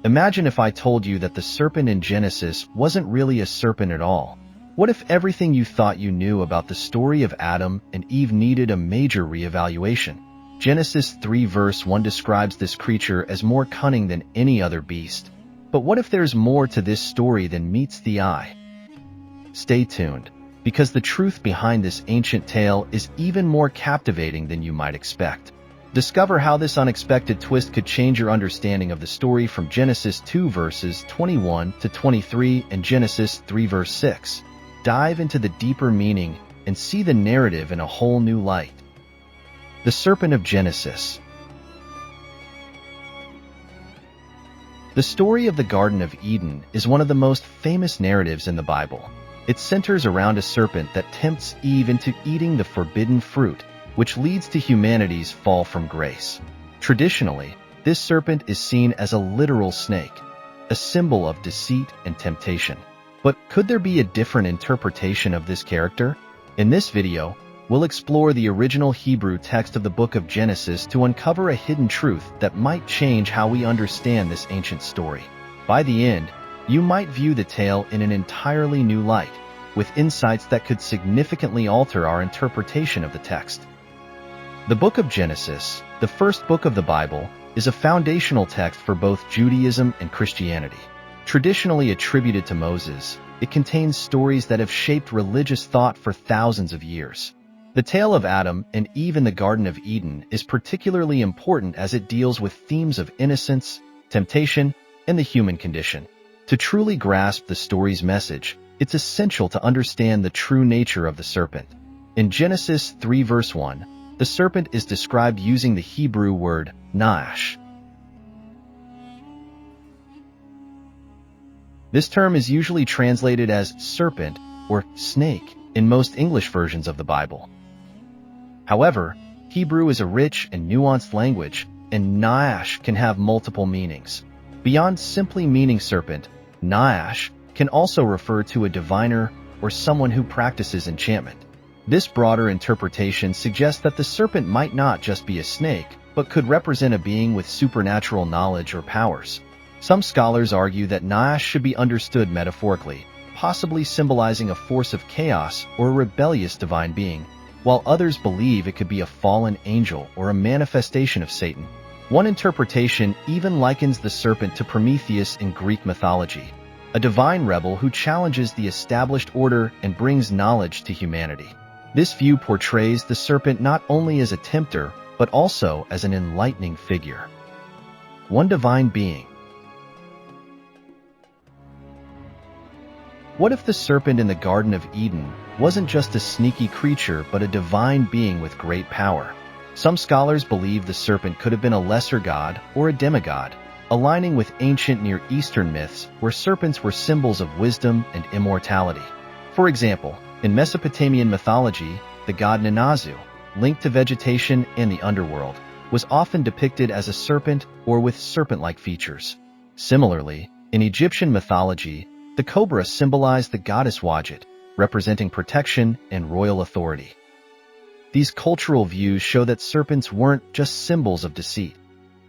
Imagine if I told you that the serpent in Genesis wasn't really a serpent at all. What if everything you thought you knew about the story of Adam and Eve needed a major reevaluation? Genesis 3 verse 1 describes this creature as more cunning than any other beast. But what if there's more to this story than meets the eye? Stay tuned, because the truth behind this ancient tale is even more captivating than you might expect. Discover how this unexpected twist could change your understanding of the story from Genesis 2 verses 21 to 23 and Genesis 3 verse 6. Dive into the deeper meaning and see the narrative in a whole new light. The Serpent of Genesis. The story of the Garden of Eden is one of the most famous narratives in the Bible. It centers around a serpent that tempts Eve into eating the forbidden fruit, which leads to humanity's fall from grace. Traditionally, this serpent is seen as a literal snake, a symbol of deceit and temptation. But could there be a different interpretation of this character? In this video, we'll explore the original Hebrew text of the book of Genesis to uncover a hidden truth that might change how we understand this ancient story. By the end, you might view the tale in an entirely new light, with insights that could significantly alter our interpretation of the text. The book of Genesis, the first book of the Bible, is a foundational text for both Judaism and Christianity. Traditionally attributed to Moses, it contains stories that have shaped religious thought for thousands of years. The tale of Adam and Eve in the Garden of Eden is particularly important as it deals with themes of innocence, temptation, and the human condition. To truly grasp the story's message, it's essential to understand the true nature of the serpent. In Genesis 3 verse 1, the serpent is described using the Hebrew word naash. This term is usually translated as serpent or snake in most English versions of the Bible. However, Hebrew is a rich and nuanced language, and naash can have multiple meanings. Beyond simply meaning serpent, naash can also refer to a diviner or someone who practices enchantment. This broader interpretation suggests that the serpent might not just be a snake, but could represent a being with supernatural knowledge or powers. Some scholars argue that naash should be understood metaphorically, possibly symbolizing a force of chaos or a rebellious divine being, while others believe it could be a fallen angel or a manifestation of Satan. One interpretation even likens the serpent to Prometheus in Greek mythology, a divine rebel who challenges the established order and brings knowledge to humanity. This view portrays the serpent not only as a tempter, but also as an enlightening figure. One divine being. What if the serpent in the Garden of Eden wasn't just a sneaky creature but a divine being with great power? Some scholars believe the serpent could have been a lesser god or a demigod, aligning with ancient Near Eastern myths where serpents were symbols of wisdom and immortality. For example, in Mesopotamian mythology, the god Nanazu, linked to vegetation and the underworld, was often depicted as a serpent or with serpent-like features. Similarly, in Egyptian mythology, the cobra symbolized the goddess Wadjet, representing protection and royal authority. These cultural views show that serpents weren't just symbols of deceit.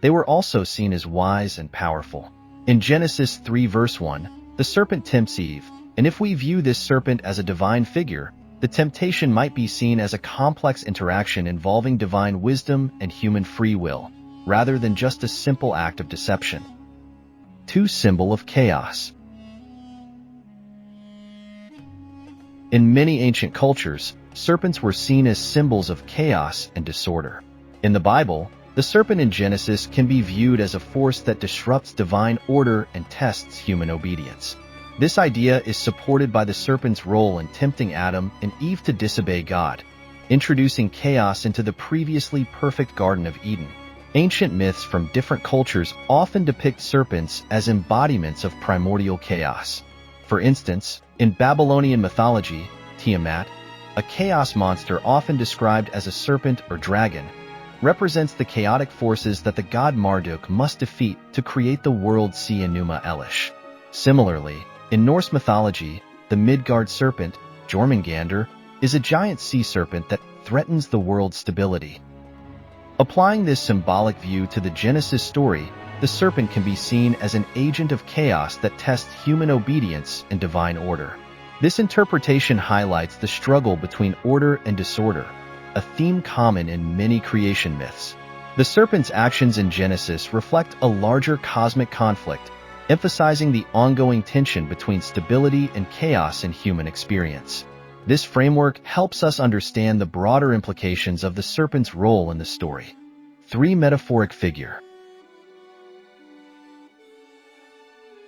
They were also seen as wise and powerful. In Genesis 3 verse 1, the serpent tempts Eve, and if we view this serpent as a divine figure, the temptation might be seen as a complex interaction involving divine wisdom and human free will, rather than just a simple act of deception. 2. Symbol of chaos. In many ancient cultures, serpents were seen as symbols of chaos and disorder. In the Bible, the serpent in Genesis can be viewed as a force that disrupts divine order and tests human obedience. This idea is supported by the serpent's role in tempting Adam and Eve to disobey God, introducing chaos into the previously perfect Garden of Eden. Ancient myths from different cultures often depict serpents as embodiments of primordial chaos. For instance, in Babylonian mythology, Tiamat, a chaos monster often described as a serpent or dragon, represents the chaotic forces that the god Marduk must defeat to create the world See Enuma Elish. Similarly, in Norse mythology, the Midgard serpent, Jormungandr, is a giant sea serpent that threatens the world's stability. Applying this symbolic view to the Genesis story, the serpent can be seen as an agent of chaos that tests human obedience and divine order. This interpretation highlights the struggle between order and disorder, a theme common in many creation myths. The serpent's actions in Genesis reflect a larger cosmic conflict, emphasizing the ongoing tension between stability and chaos in human experience. This framework helps us understand the broader implications of the serpent's role in the story. 3. Metaphoric figure.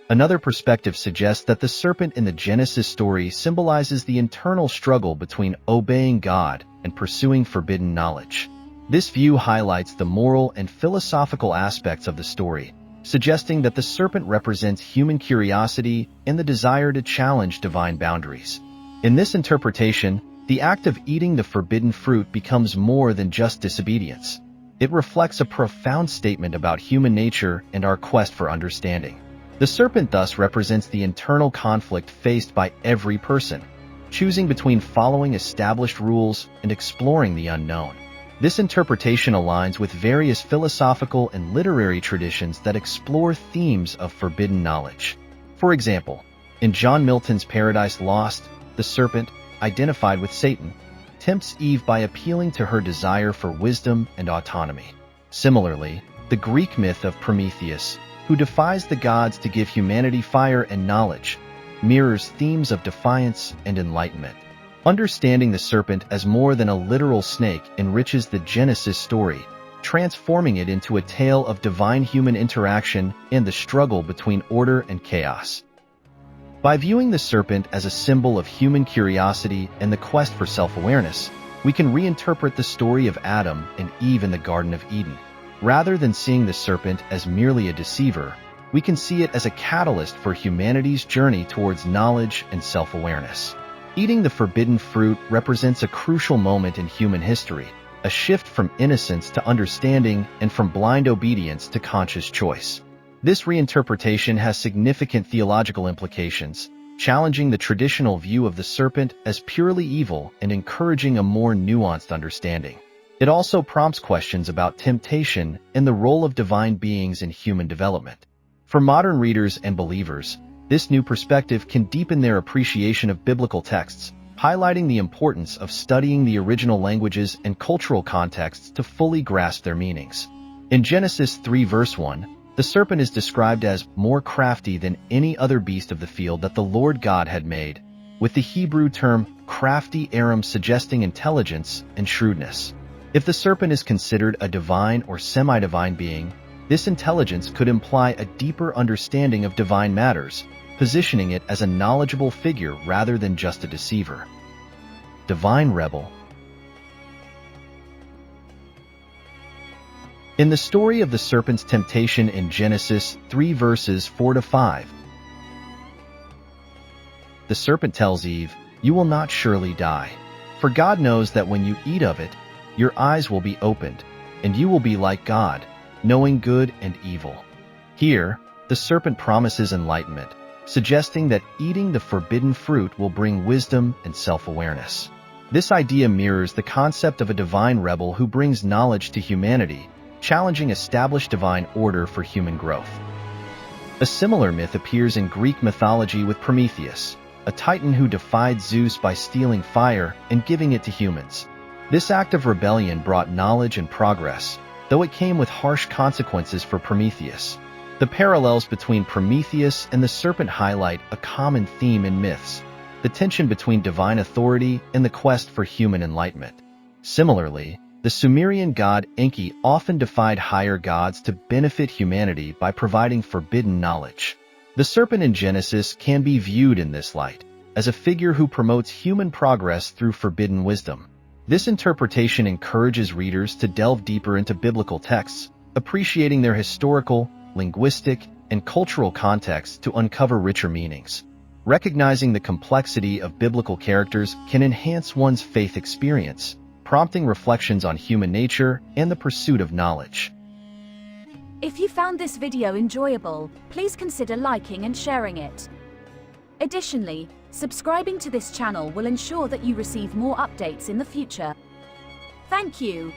Another perspective suggests that the serpent in the Genesis story symbolizes the internal struggle between obeying God and pursuing forbidden knowledge. This view highlights the moral and philosophical aspects of the story, suggesting that the serpent represents human curiosity and the desire to challenge divine boundaries. In this interpretation, the act of eating the forbidden fruit becomes more than just disobedience. It reflects a profound statement about human nature and our quest for understanding. The serpent thus represents the internal conflict faced by every person, choosing between following established rules and exploring the unknown. This interpretation aligns with various philosophical and literary traditions that explore themes of forbidden knowledge. For example, in John Milton's Paradise Lost, the serpent, identified with Satan, tempts Eve by appealing to her desire for wisdom and autonomy. Similarly, the Greek myth of Prometheus, who defies the gods to give humanity fire and knowledge, mirrors themes of defiance and enlightenment. Understanding the serpent as more than a literal snake enriches the Genesis story, transforming it into a tale of divine-human interaction and the struggle between order and chaos. By viewing the serpent as a symbol of human curiosity and the quest for self-awareness, we can reinterpret the story of Adam and Eve in the Garden of Eden. Rather than seeing the serpent as merely a deceiver, we can see it as a catalyst for humanity's journey towards knowledge and self-awareness. Eating the forbidden fruit represents a crucial moment in human history, a shift from innocence to understanding and from blind obedience to conscious choice. This reinterpretation has significant theological implications, challenging the traditional view of the serpent as purely evil and encouraging a more nuanced understanding. It also prompts questions about temptation and the role of divine beings in human development. For modern readers and believers, this new perspective can deepen their appreciation of biblical texts, highlighting the importance of studying the original languages and cultural contexts to fully grasp their meanings. In Genesis 3 verse 1, the serpent is described as more crafty than any other beast of the field that the Lord God had made, with the Hebrew term crafty aram suggesting intelligence and shrewdness. If the serpent is considered a divine or semi-divine being, this intelligence could imply a deeper understanding of divine matters, positioning it as a knowledgeable figure rather than just a deceiver. Divine rebel. In the story of the serpent's temptation in Genesis 3 verses 4-5, the serpent tells Eve, "You will not surely die, for God knows that when you eat of it, your eyes will be opened, and you will be like God, knowing good and evil." Here, the serpent promises enlightenment, suggesting that eating the forbidden fruit will bring wisdom and self-awareness. This idea mirrors the concept of a divine rebel who brings knowledge to humanity, challenging established divine order for human growth. A similar myth appears in Greek mythology with Prometheus, a titan who defied Zeus by stealing fire and giving it to humans. This act of rebellion brought knowledge and progress, though it came with harsh consequences for Prometheus. The parallels between Prometheus and the serpent highlight a common theme in myths, the tension between divine authority and the quest for human enlightenment. Similarly, the Sumerian god Enki often defied higher gods to benefit humanity by providing forbidden knowledge. The serpent in Genesis can be viewed in this light, as a figure who promotes human progress through forbidden wisdom. This interpretation encourages readers to delve deeper into biblical texts, appreciating their historical, linguistic, and cultural context to uncover richer meanings. Recognizing the complexity of biblical characters can enhance one's faith experience, prompting reflections on human nature and the pursuit of knowledge. If you found this video enjoyable, please consider liking and sharing it. Additionally, subscribing to this channel will ensure that you receive more updates in the future. Thank you.